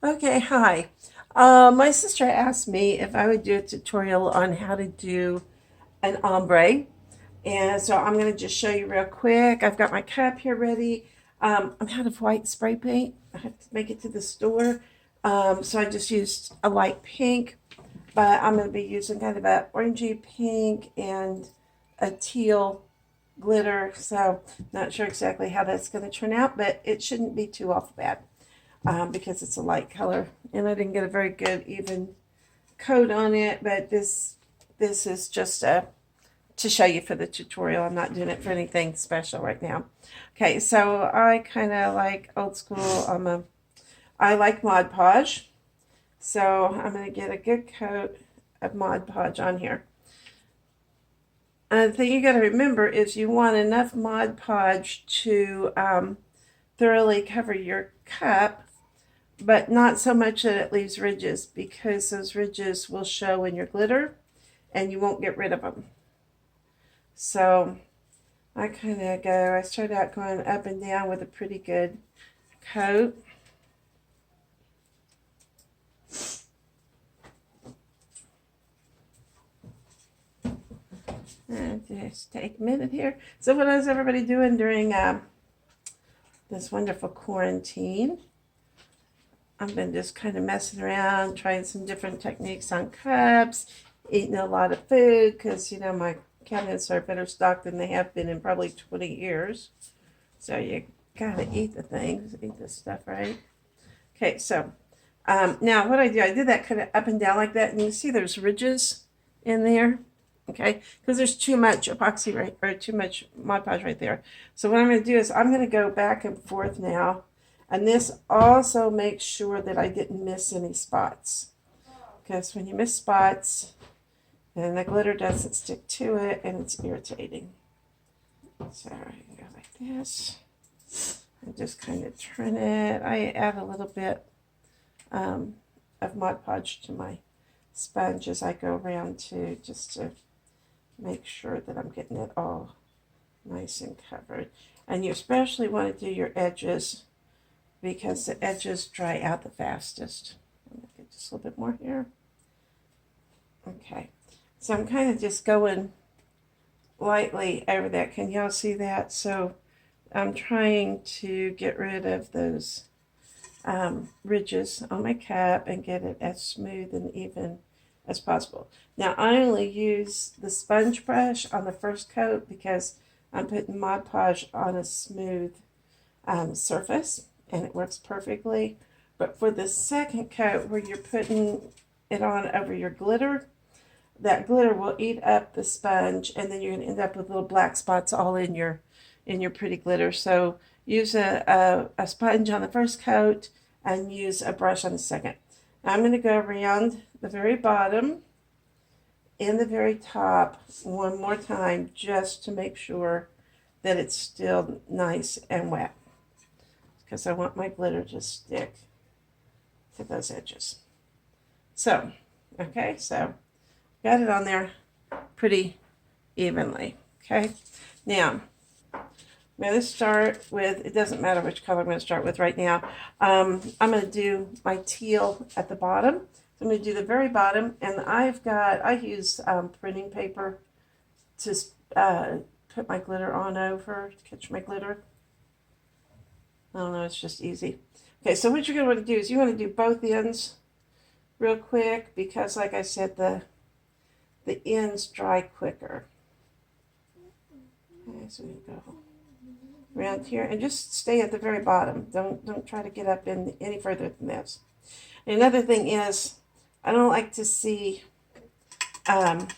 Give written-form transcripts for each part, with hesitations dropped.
Okay, hi. My sister asked me if I would do a tutorial on how to do an ombre. And so I'm going to just show you real quick. I've got my cup here ready. I'm out of white spray paint. I have to make it to the store. So I just used a light pink, but I'm going to be using kind of a orangey pink and a teal glitter. So not sure exactly how that's going to turn out, but it shouldn't be too off bad because it's a light color. And I didn't get a very good even coat on it, but this is just to show you for the tutorial. I'm not doing it for anything special right now. Okay, so I kind of like old school. I like Mod Podge, so I'm going to get a good coat of Mod Podge on here. And the thing you got to remember is you want enough Mod Podge to thoroughly cover your cup, but not so much that it leaves ridges, because those ridges will show in your glitter and you won't get rid of them. So I start out going up and down with a pretty good coat. And just take a minute here. So what is everybody doing during this wonderful quarantine? I've been just kind of messing around, trying some different techniques on cups, eating a lot of food because, my cabinets are better stocked than they have been in probably 20 years. So you gotta eat the things, eat this stuff, right? Okay, so now what I did that kind of up and down like that, and you see there's ridges in there, okay? Because there's too much epoxy right, or too much Mod Podge right there. So what I'm going to do is I'm going to go back and forth now, and this also makes sure that I didn't miss any spots. Because when you miss spots, then the glitter doesn't stick to it, and it's irritating. So I can go like this, and just kind of turn it. I add a little bit of Mod Podge to my sponge as I go around too, just to make sure that I'm getting it all nice and covered. And you especially want to do your edges because the edges dry out the fastest. I'm going to get just a little bit more here. Okay, so I'm kind of just going lightly over that. Can y'all see that? So I'm trying to get rid of those ridges on my cup and get it as smooth and even as possible. Now I only use the sponge brush on the first coat because I'm putting Mod Podge on a smooth surface and it works perfectly. But for the second coat where you're putting it on over your glitter, that glitter will eat up the sponge and then you're going to end up with little black spots all in your pretty glitter. So use a sponge on the first coat and use a brush on the second. Now I'm going to go around the very bottom and the very top one more time just to make sure that it's still nice and wet because I want my glitter to stick to those edges. So, okay, so got it on there pretty evenly. Okay, now I'm going to start with, it doesn't matter which color I'm going to start with right now. I'm going to do my teal at the bottom. So I'm going to do the very bottom, and I use printing paper to put my glitter on over, catch my glitter. I don't know, it's just easy. Okay, so what you're going to want to do is you want to do both ends real quick because, like I said, the ends dry quicker. Okay, so we go around here and just stay at the very bottom. Don't try to get up in any further than this. Another thing is I don't like to see an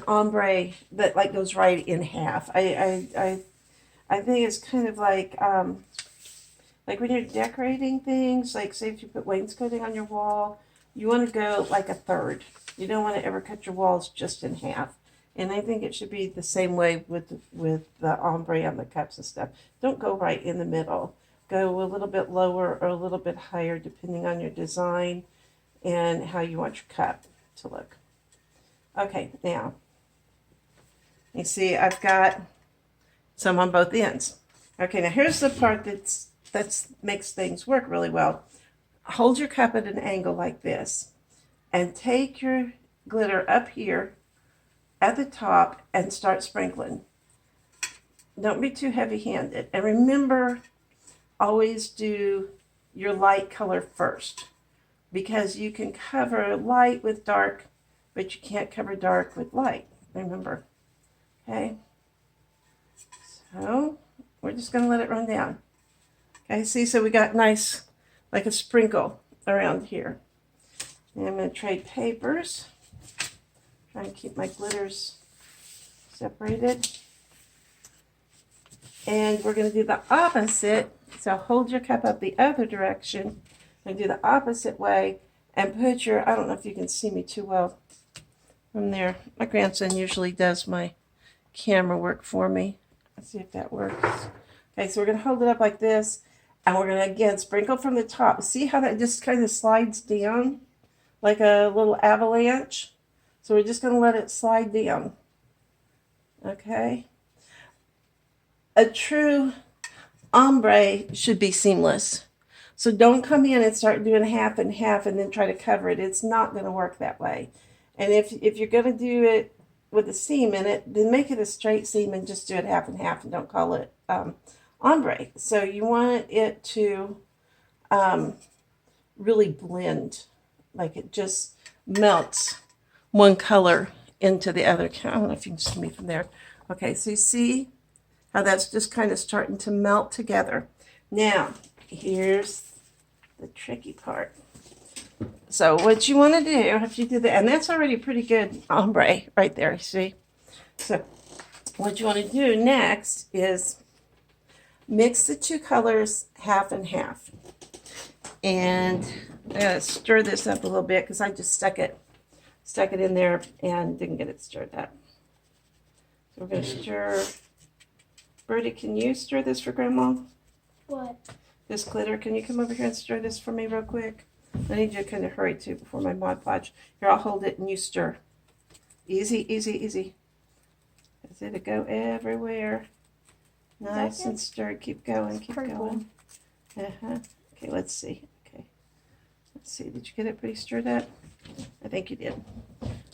ombre that like goes right in half. I think it's kind of like when you're decorating things, like say if you put wainscoting on your wall, you want to go like a third. You don't want to ever cut your walls just in half. And I think it should be the same way with the ombre on the cups and stuff. Don't go right in the middle. Go a little bit lower or a little bit higher depending on your design and how you want your cup to look. Okay, now, you see I've got some on both ends. Okay, now here's the part that's that makes things work really well. Hold your cup at an angle like this and take your glitter up here at the top and start sprinkling. Don't be too heavy-handed. And remember, always do your light color first, because you can cover light with dark, but you can't cover dark with light. Remember, okay? So we're just going to let it run down. Okay, see, so we got nice, like a sprinkle around here. And I'm going to trade papers. Try and keep my glitters separated. And we're going to do the opposite. So hold your cup up the other direction and do the opposite way and put your, I don't know if you can see me too well from there. My grandson usually does my camera work for me. Let's see if that works. Okay, so we're going to hold it up like this, and we're going to, again, sprinkle from the top. See how that just kind of slides down like a little avalanche? So we're just going to let it slide down. Okay? A true ombre should be seamless. So don't come in and start doing half and half and then try to cover it. It's not going to work that way. And if you're going to do it with a seam in it, then make it a straight seam and just do it half and half and don't call it ombre. So you want it to really blend, like it just melts one color into the other. I don't know if you can see me from there. Okay, so you see how that's just kind of starting to melt together. Now, here's the tricky part. So what you want to do after you do that, and that's already pretty good ombre right there, see? So what you want to do next is mix the two colors half and half. And I'm going to stir this up a little bit because I just stuck it in there and didn't get it stirred up. So we're going to stir. Birdie, can you stir this for Grandma? What? This glitter. Can you come over here and stir this for me real quick? I need you to kind of hurry too before my Mod Podge. Here, I'll hold it and you stir. Easy, easy, easy. That's it. To go everywhere. Nice and stirred. Keep going, keep going. Uh-huh. Okay, let's see. Okay. Let's see. Did you get it pretty stirred up? I think you did.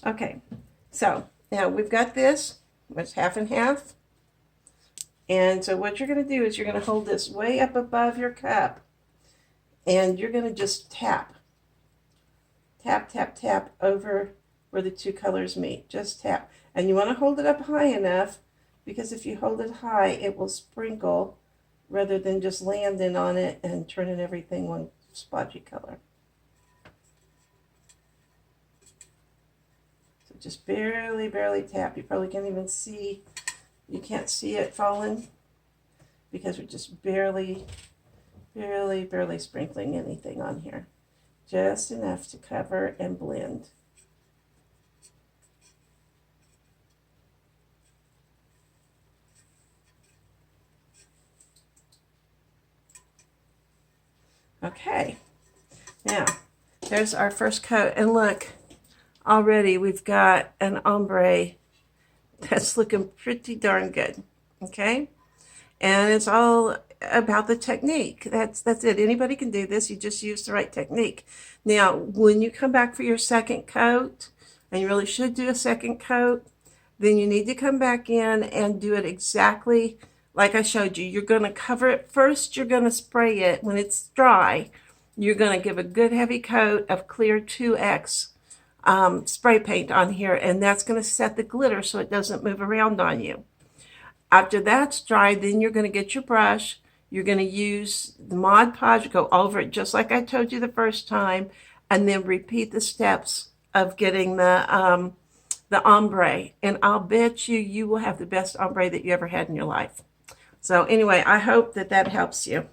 Okay. So, now we've got this. It's half and half. And so what you're going to do is you're going to hold this way up above your cup. And you're going to just tap. Tap, tap, tap over where the two colors meet. Just tap. And you want to hold it up high enough, because if you hold it high, it will sprinkle rather than just landing on it and turning everything one splotchy color. So just barely, barely tap. You probably can't even see, you can't see it falling because we're just barely sprinkling anything on here. Just enough to cover and blend. Okay, now there's our first coat, and look, already we've got an ombre that's looking pretty darn good. Okay, and it's all about the technique. That's it. Anybody can do this. You just use the right technique. Now, when you come back for your second coat, and you really should do a second coat, then you need to come back in and do it exactly like I showed you. You're going to cover it first. You're going to spray it. When it's dry, you're going to give a good heavy coat of clear 2X spray paint on here, and that's going to set the glitter so it doesn't move around on you. After that's dry, then you're going to get your brush. You're going to use the Mod Podge, go over it just like I told you the first time, and then repeat the steps of getting the ombre. And I'll bet you will have the best ombre that you ever had in your life. So anyway, I hope that helps you.